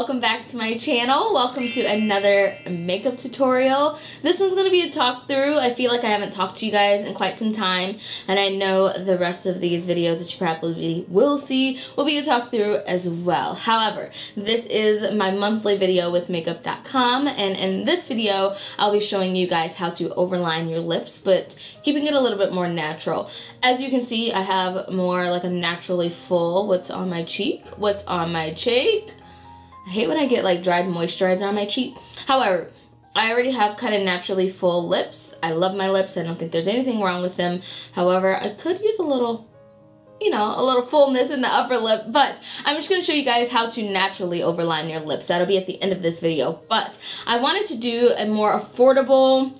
welcome back to my channel. Welcome to another makeup tutorial. This one's going to be a talk through. I feel like I haven't talked to you guys in quite some time, and I know the rest of these videos that you probably will see will be a talk through as well. However, this is my monthly video with makeup.com, and in this video I'll be showing you guys how to overline your lips, but keeping it a little bit more natural. As you can see, I have more like a naturally full what's on my cheek, what's on my cheek. I hate when I get like dried moisturizer on my cheek. However, I already have kind of naturally full lips. I love my lips. I don't think there's anything wrong with them. However, I could use a little, you know, a little fullness in the upper lip, but I'm just going to show you guys how to naturally overline your lips. That'll be at the end of this video. But I wanted to do a more affordable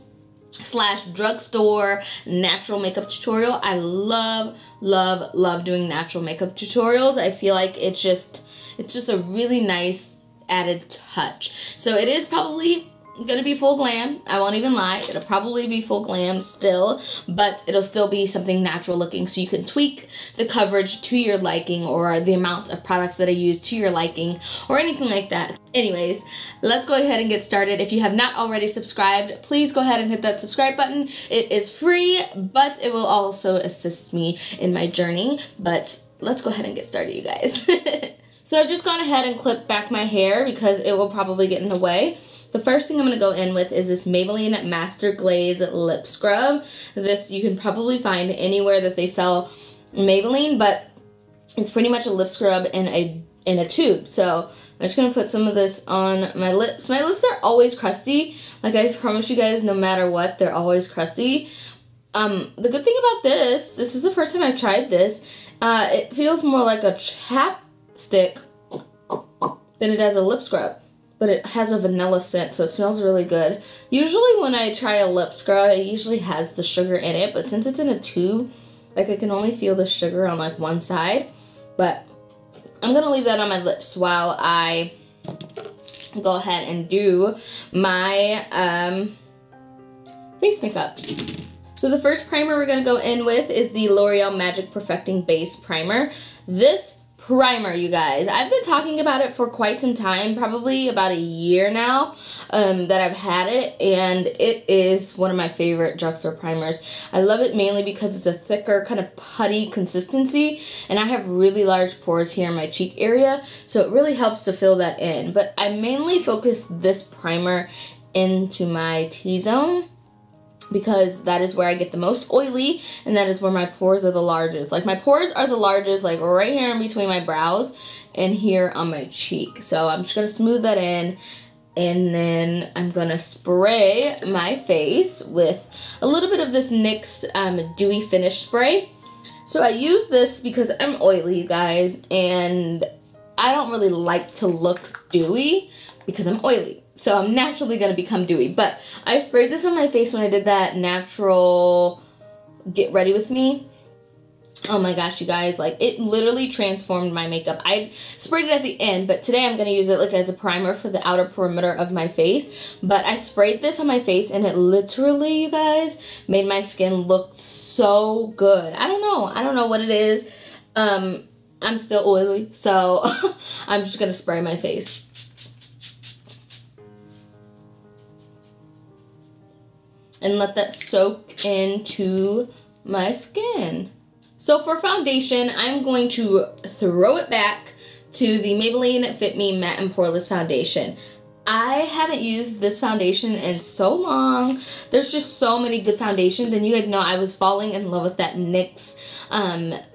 / drugstore natural makeup tutorial. I love doing natural makeup tutorials. I feel like it's just a really nice added touch. So it is probably gonna be full glam. I won't even lie. It'll probably be full glam still, but it'll still be something natural looking, so you can tweak the coverage to your liking, or the amount of products that I use to your liking, or anything like that. Anyways, let's go ahead and get started. If you have not already subscribed, please go ahead and hit that subscribe button. It is free, but it will also assist me in my journey. But let's go ahead and get started, you guys. So I've just gone ahead and clipped back my hair because it will probably get in the way. The first thing I'm going to go in with is this Maybelline Master Glaze Lip Scrub. This you can probably find anywhere that they sell Maybelline, but it's pretty much a lip scrub in a tube. So I'm just going to put some of this on my lips. My lips are always crusty. Like, I promise you guys, no matter what, they're always crusty. The good thing about this is the first time I've tried this. It feels more like a chapstick than it does a lip scrub. But it has a vanilla scent, so it smells really good. Usually when I try a lip scrub, it usually has the sugar in it, but since it's in a tube, like, I can only feel the sugar on like one side. But I'm gonna leave that on my lips while I go ahead and do my face makeup. So the first primer we're gonna go in with is the L'Oreal Magic Perfecting Base Primer. This primer, you guys, I've been talking about it for quite some time, probably about a year now that I've had it, and it is one of my favorite drugstore primers. I love it mainly because it's a thicker, kind of putty consistency, and I have really large pores here in my cheek area, so it really helps to fill that in. But I mainly focus this primer into my T-zone, because that is where I get the most oily, and that is where my pores are the largest. Like, my pores are the largest, like, right here in between my brows and here on my cheek. So I'm just gonna smooth that in, and then I'm gonna spray my face with a little bit of this NYX Dewy Finish Spray. So I use this because I'm oily, you guys, and I don't really like to look dewy because I'm oily. So I'm naturally going to become dewy. But I sprayed this on my face when I did that natural get ready with me. Oh my gosh, you guys. Like, it literally transformed my makeup. I sprayed it at the end, but today I'm going to use it like as a primer for the outer perimeter of my face. But I sprayed this on my face, and it literally, you guys, made my skin look so good. I don't know what it is. I'm still oily, so I'm just going to spray my face. And let that soak into my skin. So for foundation, I'm going to throw it back to the Maybelline Fit Me Matte and Poreless Foundation. I haven't used this foundation in so long. There's just so many good foundations, and you guys know I was falling in love with that NYX,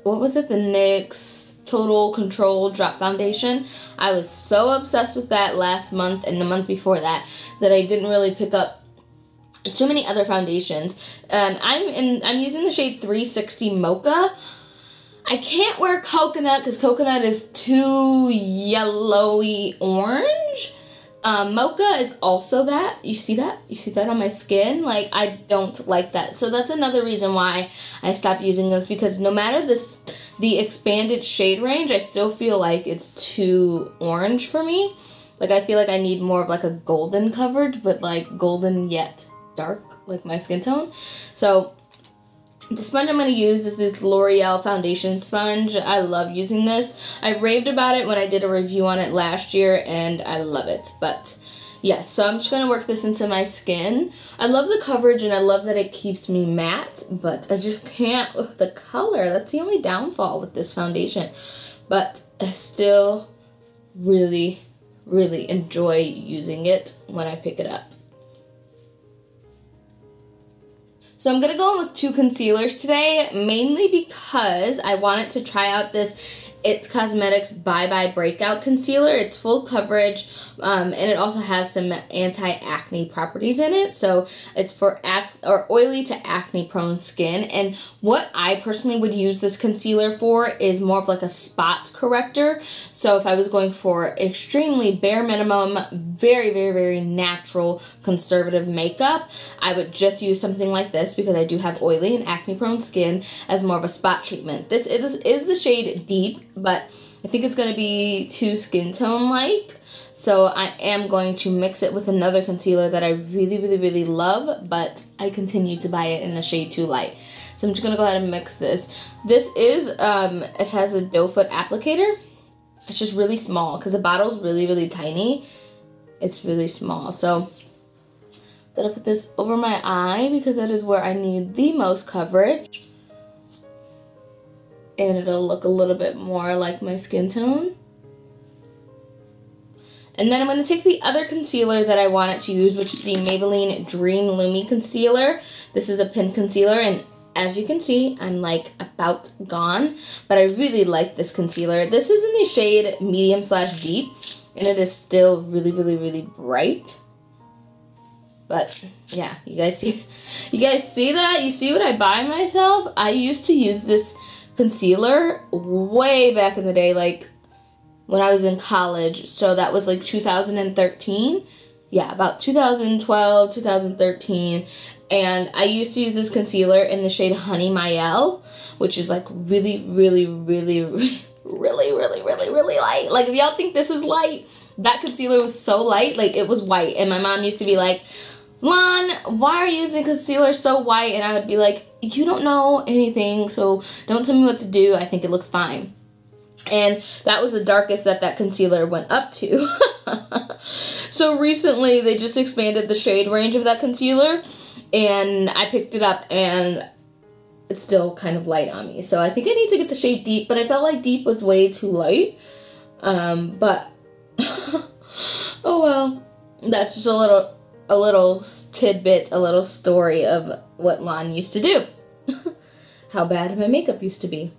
what was it? The NYX Total Control Drop Foundation. I was so obsessed with that last month and the month before that I didn't really pick up too many other foundations. I'm using the shade 360 Mocha. I can't wear coconut because coconut is too yellowy orange. Mocha is also that. You see that? You see that on my skin? Like, I don't like that. So that's another reason why I stopped using this, because no matter the expanded shade range, I still feel like it's too orange for me. Like, I feel like I need more of like a golden coverage, but like golden yet dark, like my skin tone. So The sponge I'm going to use is this L'Oreal foundation sponge. I love using this. I raved about it when I did a review on it last year, and I love it. But yeah, so I'm just going to work this into my skin. I love the coverage, and I love that it keeps me matte, but I just can't with the color. That's the only downfall with this foundation. But I still really, really enjoy using it when I pick it up. So I'm going to go in with 2 concealers today, mainly because I wanted to try out this It's Cosmetics Bye Bye Breakout Concealer. It's full coverage, and it also has some anti-acne properties in it. So it's for oily to acne-prone skin. And what I personally would use this concealer for is more of like a spot corrector. So if I was going for extremely bare minimum, very, very, very natural, conservative makeup, I would just use something like this because I do have oily and acne-prone skin as more of a spot treatment. This is the shade Deep, but I think it's going to be too skin tone like, so I am going to mix it with another concealer that I really, really, really love, but I continue to buy it in a shade Too Light. So I'm just going to go ahead and mix this. This is, it has a doe foot applicator. It's just really small because the bottle's really, really tiny. It's really small, so I'm going to put this over my eye because that is where I need the most coverage. And it'll look a little bit more like my skin tone. And then I'm going to take the other concealer that I wanted to use, which is the Maybelline Dream Lumi Concealer. This is a pin concealer, and as you can see, I'm like about gone. But I really like this concealer. This is in the shade Medium/Deep, and it is still really, really, really bright. But yeah, you guys see that? You see what I buy myself? I used to use this concealer way back in the day, like when I was in college. So that was like 2013. Yeah, about 2012, 2013. And I used to use this concealer in the shade Honey Mayel, which is like really, really, really, really, really, really, really light. Like if y'all think this is light, that concealer was so light, like it was white. And my mom used to be like, Lon, why are you using concealer so white? And I would be like, you don't know anything, so don't tell me what to do. I think it looks fine. And that was the darkest that concealer went up to. So recently, they just expanded the shade range of that concealer, and I picked it up, and it's still kind of light on me. So I think I need to get the shade Deep, but I felt like Deep was way too light. But, oh well, that's just a little tidbit, a little story of what Lon used to do. How bad my makeup used to be.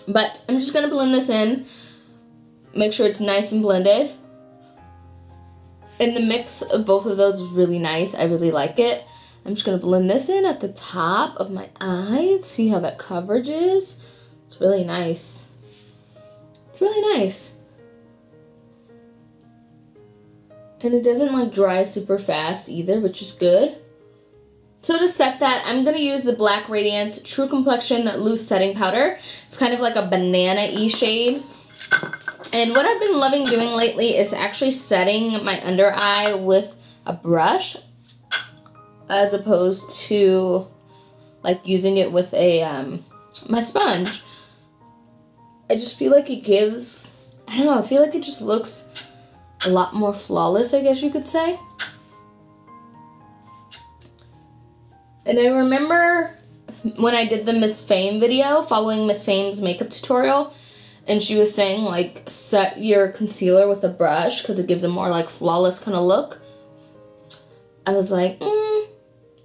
But I'm just going to blend this in. Make sure it's nice and blended. And the mix of both of those is really nice. I really like it. I'm just going to blend this in at the top of my eye. See how that coverage is? It's really nice. It's really nice. And it doesn't like dry super fast either, which is good. So to set that, I'm going to use the Black Radiance True Complexion Loose Setting Powder. It's kind of like a banana-y shade. And what I've been loving doing lately is actually setting my under eye with a brush as opposed to like using it with a my sponge. I just feel like it gives, I don't know, I feel like it just looks a lot more flawless, I guess you could say. And I remember when I did the Miss Fame video, following Miss Fame's makeup tutorial, and she was saying, like, set your concealer with a brush because it gives a more, like, flawless kind of look. I was like, I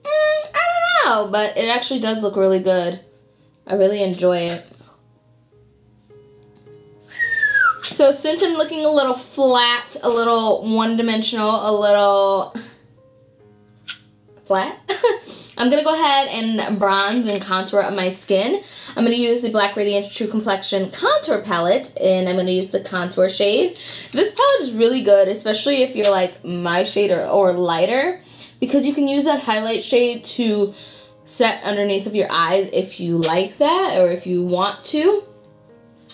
don't know, but it actually does look really good. I really enjoy it. So since I'm looking a little flat, a little one-dimensional, a little flat, I'm going to go ahead and bronze and contour up my skin. I'm going to use the Black Radiance True Complexion Contour Palette, and I'm going to use the contour shade. This palette is really good, especially if you're like my shade or lighter, because you can use that highlight shade to set underneath of your eyes if you like that or if you want to.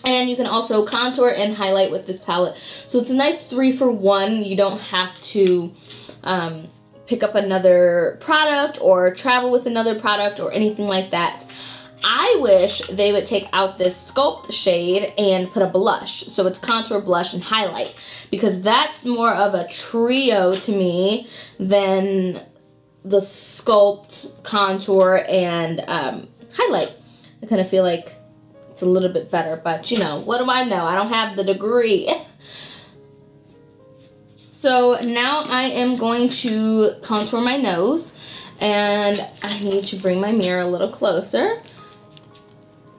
And you can also contour and highlight with this palette. So it's a nice 3-for-1. You don't have to pick up another product or travel with another product or anything like that. I wish they would take out this Sculpt shade and put a blush. So it's contour, blush, and highlight. Because that's more of a trio to me than the Sculpt, contour, and highlight. I kind of feel like it's a little bit better. But, you know, what do I know? I don't have the degree. So now I am going to contour my nose. And I need to bring my mirror a little closer.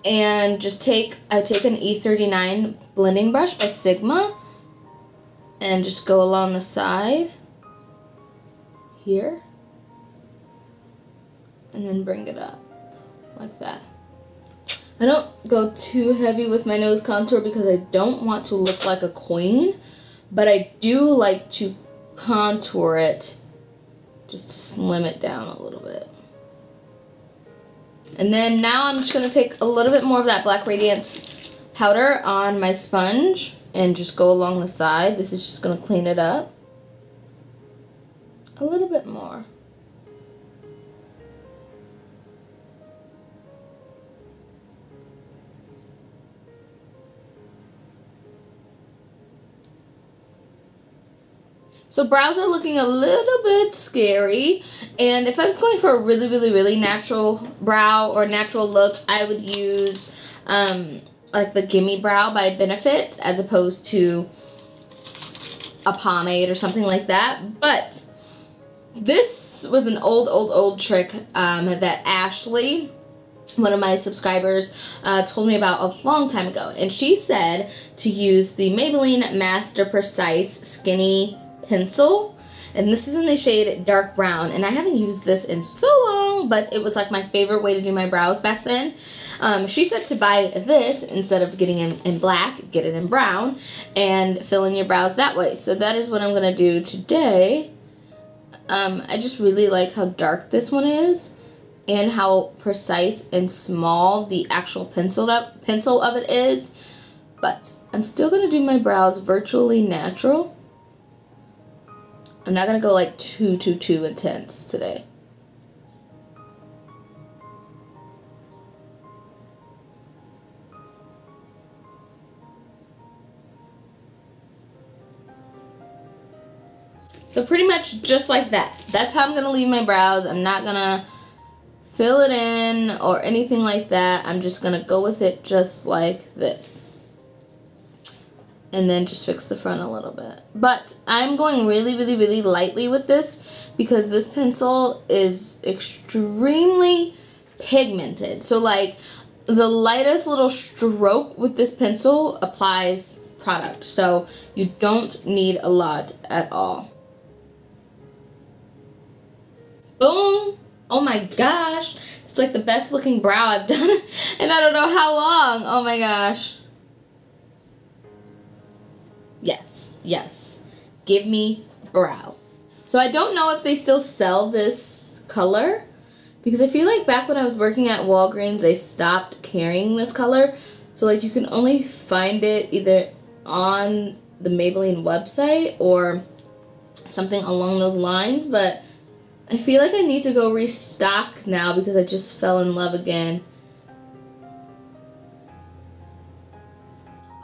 And just I take an E39 blending brush by Sigma and just go along the side here and then bring it up like that. I don't go too heavy with my nose contour because I don't want to look like a queen, but I do like to contour it just to slim it down a little bit. And then now I'm just going to take a little bit more of that Black Radiance powder on my sponge and just go along the side. This is just going to clean it up a little bit more. So brows are looking a little bit scary, and if I was going for a really natural brow or natural look, I would use like the Gimme Brow by Benefit as opposed to a pomade or something like that. But this was an old trick that Ashley, one of my subscribers, told me about a long time ago, and she said to use the Maybelline Master Precise Skinny pencil, and this is in the shade dark brown, and I haven't used this in so long, but it was like my favorite way to do my brows back then. She said to buy this instead of getting it in black, get it in brown and fill in your brows that way. So that is what I'm gonna do today. I just really like how dark this one is and how precise and small the actual pencil of it is, but I'm still gonna do my brows virtually natural. I'm not going to go like too intense today. So pretty much just like that. That's how I'm going to leave my brows. I'm not going to fill it in or anything like that. I'm just going to go with it just like this. And then just fix the front a little bit. But I'm going really lightly with this because this pencil is extremely pigmented. So like the lightest little stroke with this pencil applies product. So you don't need a lot at all. Boom! Oh my gosh. It's like the best looking brow I've done and I don't know how long. Oh my gosh. Yes. Give me brow. So I don't know if they still sell this color because I feel like back when I was working at Walgreens, they stopped carrying this color. So like you can only find it either on the Maybelline website or something along those lines. But I feel like I need to go restock now because I just fell in love again.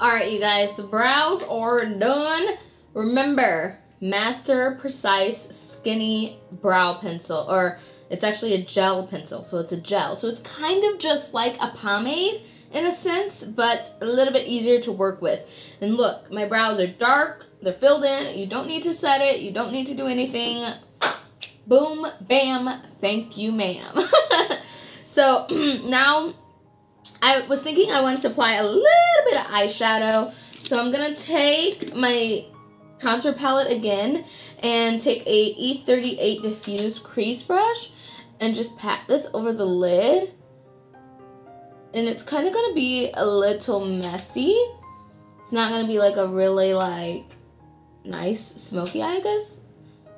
Alright, you guys, so brows are done. Remember, Master Precise Skinny Brow Pencil, or it's actually a gel pencil, so it's a gel. So it's kind of just like a pomade in a sense, but a little bit easier to work with. And look, my brows are dark, they're filled in, you don't need to set it, you don't need to do anything. Boom, bam, thank you, ma'am. So now, I was thinking I wanted to apply a little bit of eyeshadow, so I'm going to take my contour palette again and take a E38 diffuse crease brush and just pat this over the lid. And it's kind of going to be a little messy. It's not going to be like a really like nice smoky eye, I guess.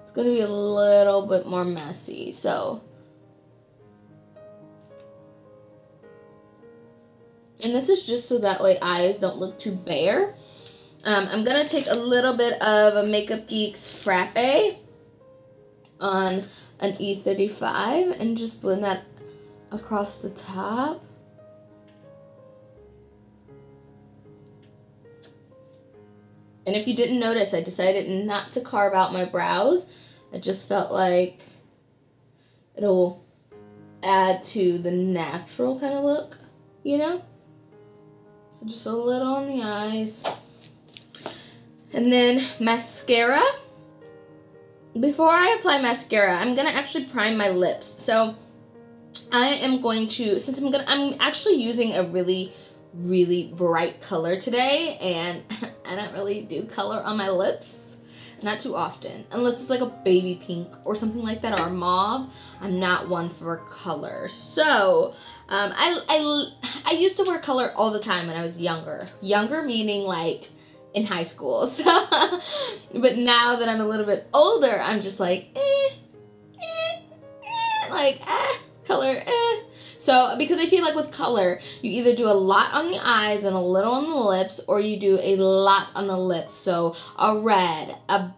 It's going to be a little bit more messy, so... And this is just so that way eyes don't look too bare. I'm going to take a little bit of a Makeup Geek's Frappe on an E35 and just blend that across the top. And if you didn't notice, I decided not to carve out my brows. I just felt like it'll add to the natural kind of look, you know? So just a little on the eyes. And then mascara. Before I apply mascara, I'm gonna actually prime my lips. So I am going to, since I'm actually using a really bright color today, and I don't really do color on my lips, not too often, unless it's like a baby pink or something like that, or mauve. I'm not one for color. So I used to wear color all the time when I was younger meaning like in high school. So but now that I'm a little bit older, I'm just like color. So, because I feel like with color, you either do a lot on the eyes and a little on the lips, or you do a lot on the lips. So, a red, a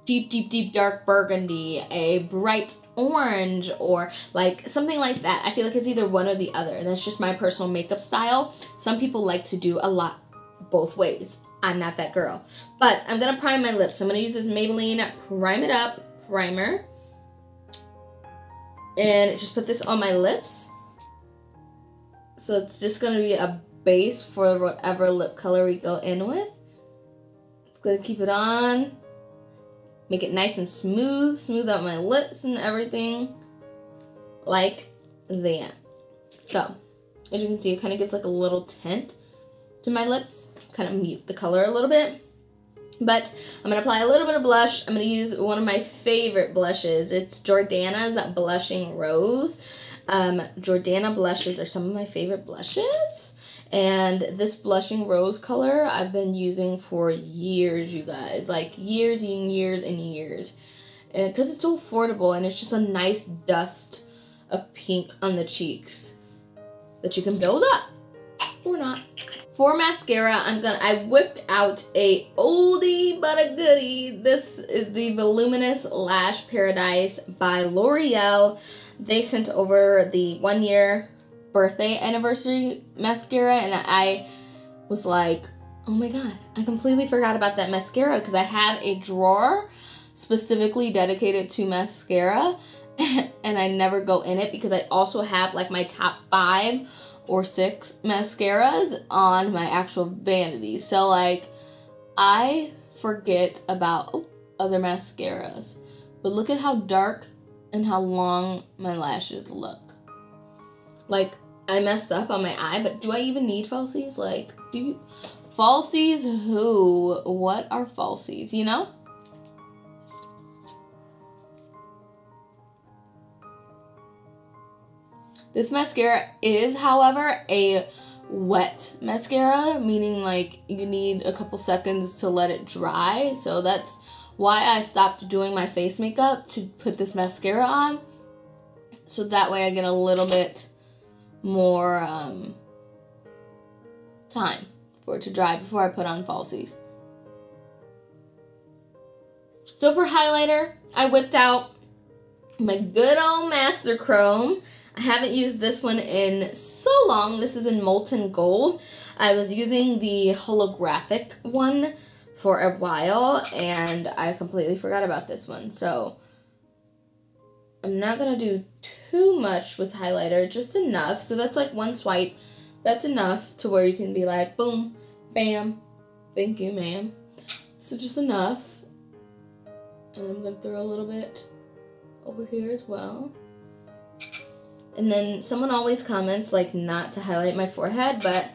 deep dark burgundy, a bright orange, or like something like that. I feel like it's either one or the other. And that's just my personal makeup style. Some people like to do a lot both ways. I'm not that girl. But I'm going to prime my lips. So I'm going to use this Maybelline Prime It Up primer. And just put this on my lips. So it's just going to be a base for whatever lip color we go in with. It's going to keep it on. Make it nice and smooth. Smooth out my lips and everything. Like that. So, as you can see, it kind of gives like a little tint to my lips. Kind of mute the color a little bit. But I'm going to apply a little bit of blush. I'm going to use one of my favorite blushes. It's Jordana's Blushing Rose. Jordana blushes are some of my favorite blushes. And this Blushing Rose color I've been using for years, you guys. Like years and years and years. And because it's so affordable and it's just a nice dust of pink on the cheeks that you can build up or not. For mascara, I whipped out a oldie but a goodie. This is the Voluminous Lash Paradise by L'Oreal. They sent over the 1-year birthday anniversary mascara, and I was like, oh my god, I completely forgot about that mascara, because I have a drawer specifically dedicated to mascara, and I never go in it because I also have like my top 5 or 6 mascaras on my actual vanity. So like I forget about other mascaras. But look at how dark and how long my lashes look. Like I messed up on my eye, but do I even need falsies? Like, do you falsies? Who? What are falsies, you know? This mascara is, however, a wet mascara, meaning like you need a couple seconds to let it dry. So that's why I stopped doing my face makeup, to put this mascara on. So that way I get a little bit more time for it to dry before I put on falsies. So for highlighter, I whipped out my good old Master Chrome. I haven't used this one in so long. This is in Molten Gold. I was using the holographic one for a while, and I completely forgot about this one. So I'm not going to do too much with highlighter, just enough. So that's like one swipe. That's enough to where you can be like, boom, bam, thank you, ma'am. So just enough. And I'm going to throw a little bit over here as well. And then someone always comments like not to highlight my forehead, but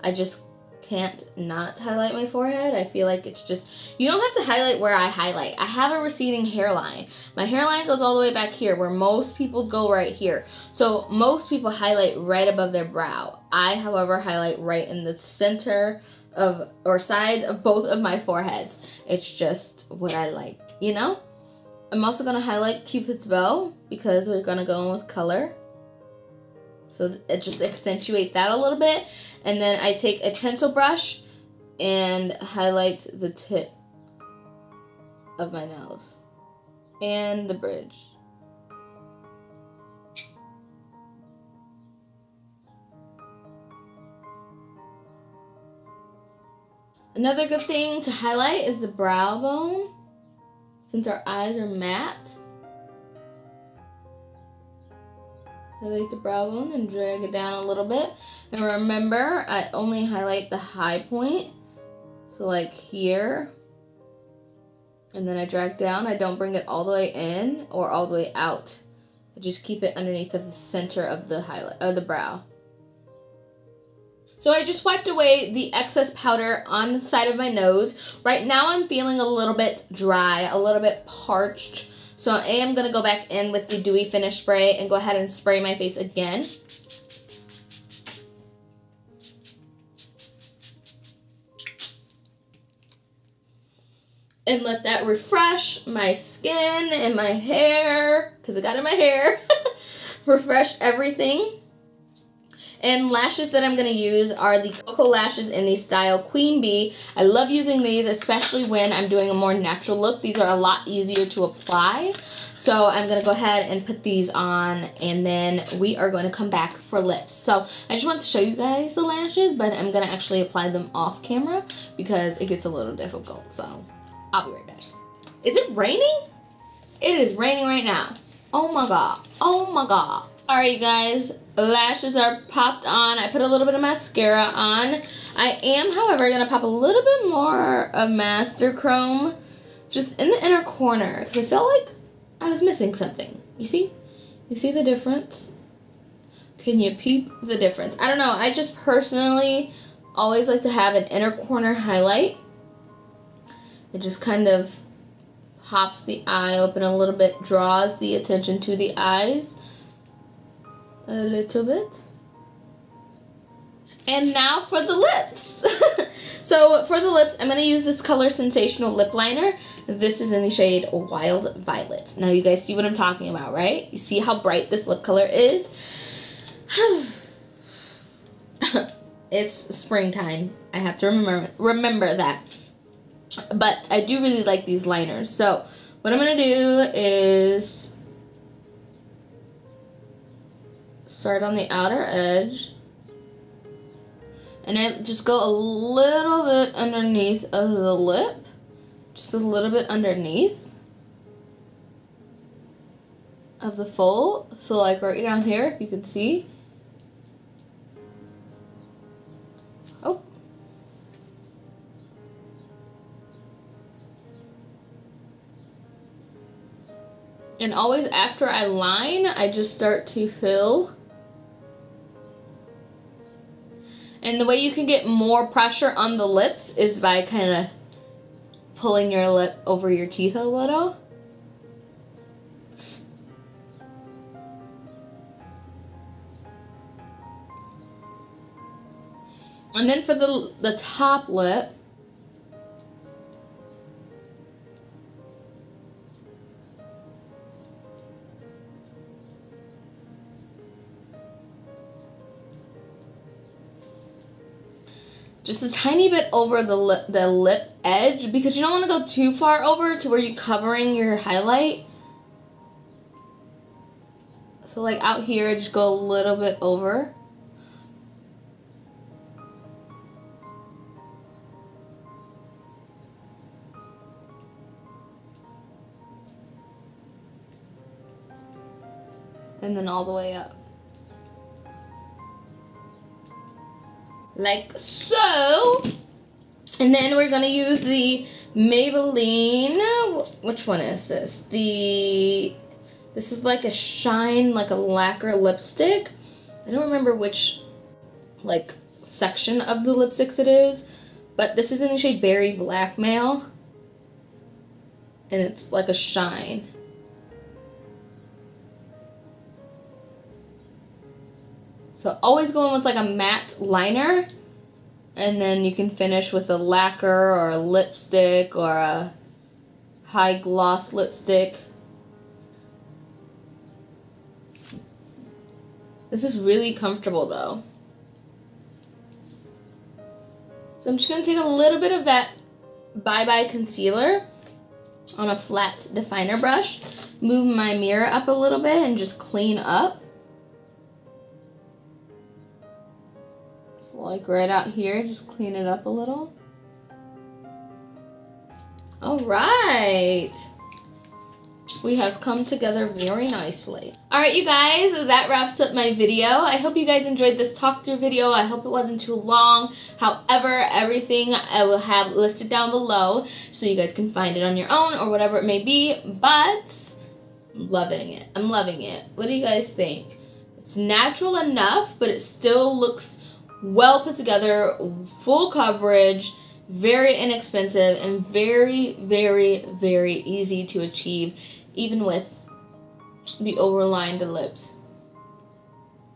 I just can't not highlight my forehead. I feel like it's just, you don't have to highlight where I highlight. I have a receding hairline. My hairline goes all the way back here, where most people's go right here. So most people highlight right above their brow. I, however, highlight right in the center of, or sides of both of my foreheads. It's just what I like, you know? I'm also gonna highlight Cupid's bow because we're gonna go in with color. So it just accentuate that a little bit. And then I take a pencil brush and highlight the tip of my nose. and the bridge. Another good thing to highlight is the brow bone, since our eyes are matte. Highlight the brow bone and drag it down a little bit. And remember, I only highlight the high point. So like here. And then I drag down. I don't bring it all the way in or all the way out. I just keep it underneath of the center of the highlight, or the brow. So I just wiped away the excess powder on the side of my nose. Right now I'm feeling a little bit dry, a little bit parched. So I am going to go back in with the Dewy Finish Spray and go ahead and spray my face again. And let that refresh my skin and my hair, because I got in my hair. Refresh everything. And lashes that I'm going to use are the Cocoa Lashes in the style Queen Bee. I love using these, especially when I'm doing a more natural look. These are a lot easier to apply. So I'm going to go ahead and put these on, and then we are going to come back for lips. So I just want to show you guys the lashes, but I'm going to actually apply them off camera because it gets a little difficult. So I'll be right back. Is it raining? It is raining right now. Oh my god. Oh my god. Alright, you guys, lashes are popped on. I put a little bit of mascara on. I am, however, going to pop a little bit more of Master Chrome just in the inner corner because I felt like I was missing something. You see? You see the difference? Can you peep the difference? I don't know. I just personally always like to have an inner corner highlight. It just kind of pops the eye open a little bit, draws the attention to the eyes a little bit. And now for the lips. So for the lips, I'm going to use this color Sensational Lip Liner. This is in the shade Wild Violet. Now you guys see what I'm talking about, right? You see how bright this lip color is? It's springtime. I have to remember that. But I do really like these liners. So what I'm going to do is start on the outer edge. And I just go a little bit underneath of the lip. Just a little bit underneath of the fold. So like right down here, if you can see. Oh. And always after I line, I just start to fill. And the way you can get more pressure on the lips is by kind of pulling your lip over your teeth a little. And then for the top lip, just a tiny bit over the lip edge, because you don't want to go too far over to where you're covering your highlight. So like out here, just go a little bit over. And then all the way up. Like so. And then we're gonna use the Maybelline, which one is this? This is like a shine, like a lacquer lipstick. I don't remember which like section of the lipsticks it is, but this is in the shade Berry Blackmail. And it's like a shine. So always going with like a matte liner, and then you can finish with a lacquer or a lipstick or a high gloss lipstick. This is really comfortable though. So I'm just going to take a little bit of that Bye Bye concealer, on a flat definer brush. Move my mirror up a little bit and just clean up. So like right out here, just clean it up a little. All right. We have come together very nicely. All right, you guys, that wraps up my video. I hope you guys enjoyed this talk through video. I hope it wasn't too long. However, everything I will have listed down below so you guys can find it on your own or whatever it may be, but I'm loving it. I'm loving it. What do you guys think? It's natural enough, but it still looks well put together, full coverage, very inexpensive, and very, very, very easy to achieve, even with the overlined lips.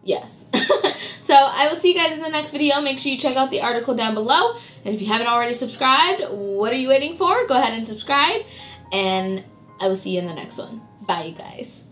Yes. So I will see you guys in the next video. Make sure you check out the article down below. And if you haven't already subscribed, what are you waiting for? Go ahead and subscribe. And I will see you in the next one. Bye, you guys.